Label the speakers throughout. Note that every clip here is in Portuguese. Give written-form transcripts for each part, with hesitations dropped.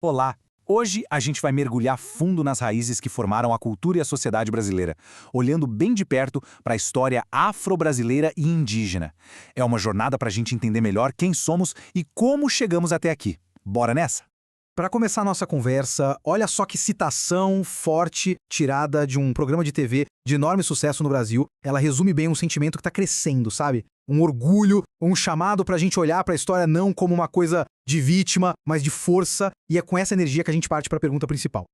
Speaker 1: Olá! Hoje a gente vai mergulhar fundo nas raízes que formaram a cultura e a sociedade brasileira, olhando bem de perto para a história afro-brasileira e indígena. É uma jornada para a gente entender melhor quem somos e como chegamos até aqui. Bora nessa?
Speaker 2: Para começar a nossa conversa, olha só que citação forte tirada de um programa de TV de enorme sucesso no Brasil. Ela resume bem um sentimento que está crescendo, sabe? Um orgulho, um chamado para a gente olhar para a história não como uma coisa de vítima, mas de força, e é com essa energia que a gente parte para a pergunta principal.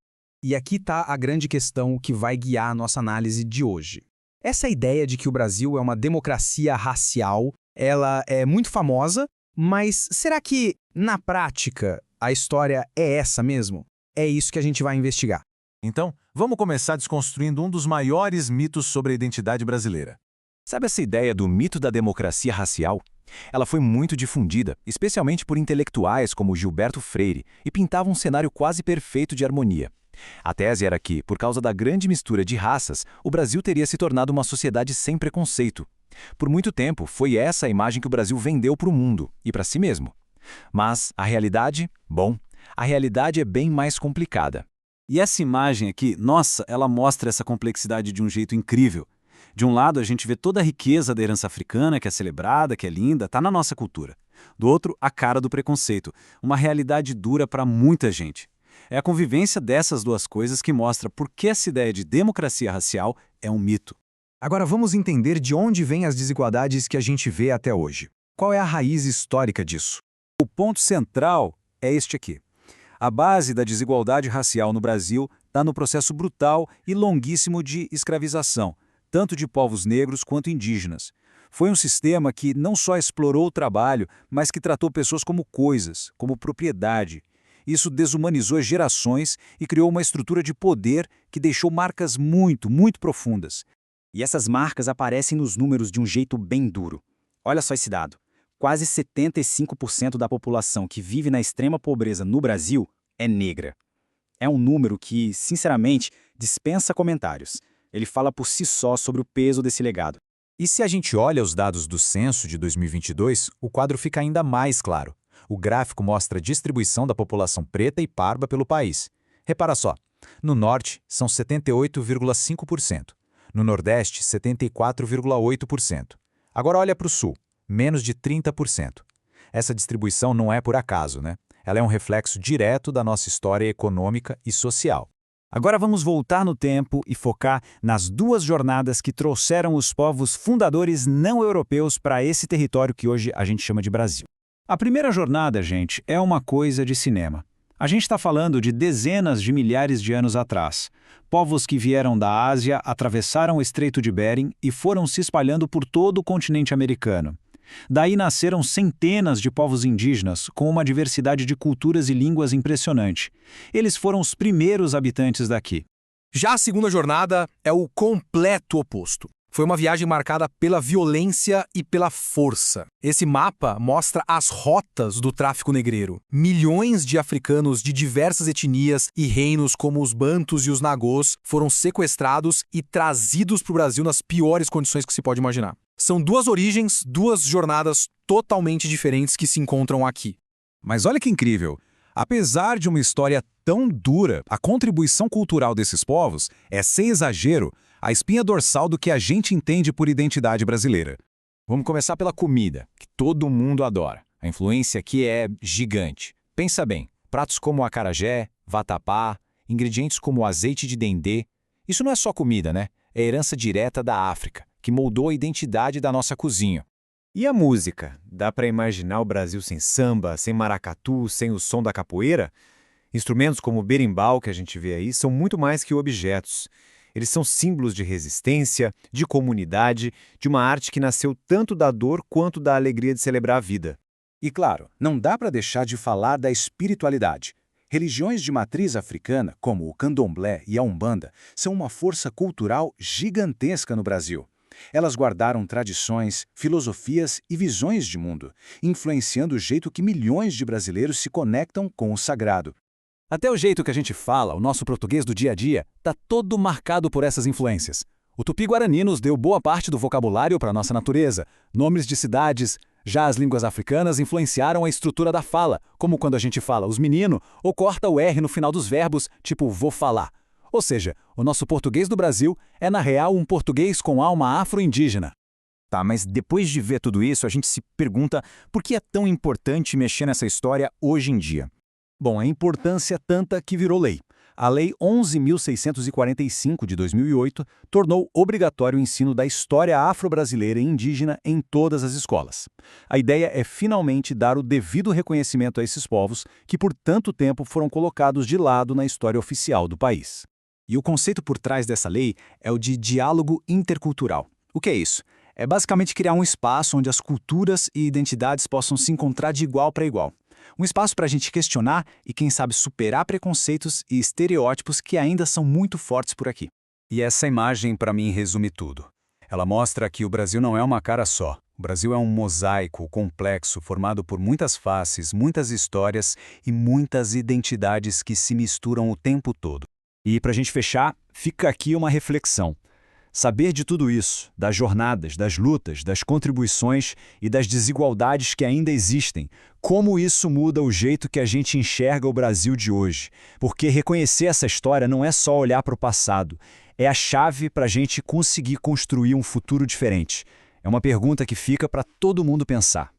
Speaker 3: E aqui está a grande questão que vai guiar a nossa análise de hoje. Essa ideia de que o Brasil é uma democracia racial, ela é muito famosa, mas será que, na prática, a história é essa mesmo? É isso que a gente vai investigar.
Speaker 1: Então, vamos começar desconstruindo um dos maiores mitos sobre a identidade brasileira. Sabe essa ideia do mito da democracia racial? Ela foi muito difundida, especialmente por intelectuais como Gilberto Freire, e pintava um cenário quase perfeito de harmonia. A tese era que, por causa da grande mistura de raças, o Brasil teria se tornado uma sociedade sem preconceito. Por muito tempo, foi essa a imagem que o Brasil vendeu para o mundo e para si mesmo. Mas a realidade? Bom, a realidade é bem mais complicada.
Speaker 4: E essa imagem aqui, nossa, ela mostra essa complexidade de um jeito incrível. De um lado, a gente vê toda a riqueza da herança africana, que é celebrada, que é linda, está na nossa cultura. Do outro, a cara do preconceito, uma realidade dura para muita gente. É a convivência dessas duas coisas que mostra por que essa ideia de democracia racial é um mito.
Speaker 3: Agora vamos entender de onde vêm as desigualdades que a gente vê até hoje. Qual é a raiz histórica disso?
Speaker 4: O ponto central é este aqui. A base da desigualdade racial no Brasil está no processo brutal e longuíssimo de escravização, tanto de povos negros quanto indígenas. Foi um sistema que não só explorou o trabalho, mas que tratou pessoas como coisas, como propriedade. Isso desumanizou gerações e criou uma estrutura de poder que deixou marcas muito, muito profundas.
Speaker 5: E essas marcas aparecem nos números de um jeito bem duro. Olha só esse dado. Quase 75% da população que vive na extrema pobreza no Brasil é negra. É um número que, sinceramente, dispensa comentários. Ele fala por si só sobre o peso desse legado.
Speaker 1: E se a gente olha os dados do censo de 2022, o quadro fica ainda mais claro. O gráfico mostra a distribuição da população preta e parda pelo país. Repara só, no norte são 78,5%, no nordeste 74,8%. Agora olha para o sul, menos de 30%. Essa distribuição não é por acaso, né? Ela é um reflexo direto da nossa história econômica e social.
Speaker 5: Agora vamos voltar no tempo e focar nas duas jornadas que trouxeram os povos fundadores não europeus para esse território que hoje a gente chama de Brasil. A primeira jornada, gente, é uma coisa de cinema. A gente está falando de dezenas de milhares de anos atrás. Povos que vieram da Ásia, atravessaram o Estreito de Bering e foram se espalhando por todo o continente americano. Daí nasceram centenas de povos indígenas, com uma diversidade de culturas e línguas impressionante. Eles foram os primeiros habitantes daqui.
Speaker 2: Já a segunda jornada é o completo oposto. Foi uma viagem marcada pela violência e pela força. Esse mapa mostra as rotas do tráfico negreiro. Milhões de africanos de diversas etnias e reinos como os Bantus e os Nagôs foram sequestrados e trazidos para o Brasil nas piores condições que se pode imaginar. São duas origens, duas jornadas totalmente diferentes que se encontram aqui.
Speaker 1: Mas olha que incrível! Apesar de uma história tão dura, a contribuição cultural desses povos é, sem exagero, a espinha dorsal do que a gente entende por identidade brasileira. Vamos começar pela comida, que todo mundo adora. A influência aqui é gigante. Pensa bem, pratos como acarajé, vatapá, ingredientes como azeite de dendê. Isso não é só comida, né? É herança direta da África, que moldou a identidade da nossa cozinha.
Speaker 6: E a música? Dá para imaginar o Brasil sem samba, sem maracatu, sem o som da capoeira? Instrumentos como o berimbau que a gente vê aí são muito mais que objetos. Eles são símbolos de resistência, de comunidade, de uma arte que nasceu tanto da dor quanto da alegria de celebrar a vida.
Speaker 3: E claro, não dá para deixar de falar da espiritualidade. Religiões de matriz africana, como o candomblé e a umbanda, são uma força cultural gigantesca no Brasil. Elas guardaram tradições, filosofias e visões de mundo, influenciando o jeito que milhões de brasileiros se conectam com o sagrado.
Speaker 1: Até o jeito que a gente fala, o nosso português do dia a dia, está todo marcado por essas influências. O Tupi-Guarani nos deu boa parte do vocabulário para a nossa natureza, nomes de cidades,
Speaker 5: Já as línguas africanas influenciaram a estrutura da fala, como quando a gente fala os menino ou corta o R no final dos verbos, tipo vou falar. Ou seja, o nosso português do Brasil é, na real, um português com alma afro-indígena.
Speaker 1: Tá, mas depois de ver tudo isso, a gente se pergunta por que é tão importante mexer nessa história hoje em dia?
Speaker 5: Bom, a importância é tanta que virou lei. A Lei 11.645 de 2008 tornou obrigatório o ensino da história afro-brasileira e indígena em todas as escolas. A ideia é finalmente dar o devido reconhecimento a esses povos que por tanto tempo foram colocados de lado na história oficial do país.
Speaker 3: E o conceito por trás dessa lei é o de diálogo intercultural. O que é isso? É basicamente criar um espaço onde as culturas e identidades possam se encontrar de igual para igual. Um espaço para a gente questionar e, quem sabe, superar preconceitos e estereótipos que ainda são muito fortes por aqui.
Speaker 4: E essa imagem, para mim, resume tudo. Ela mostra que o Brasil não é uma cara só. O Brasil é um mosaico complexo formado por muitas faces, muitas histórias e muitas identidades que se misturam o tempo todo.
Speaker 5: E, para a gente fechar, fica aqui uma reflexão. Saber de tudo isso, das jornadas, das lutas, das contribuições e das desigualdades que ainda existem, como isso muda o jeito que a gente enxerga o Brasil de hoje. Porque reconhecer essa história não é só olhar para o passado, é a chave para a gente conseguir construir um futuro diferente. É uma pergunta que fica para todo mundo pensar.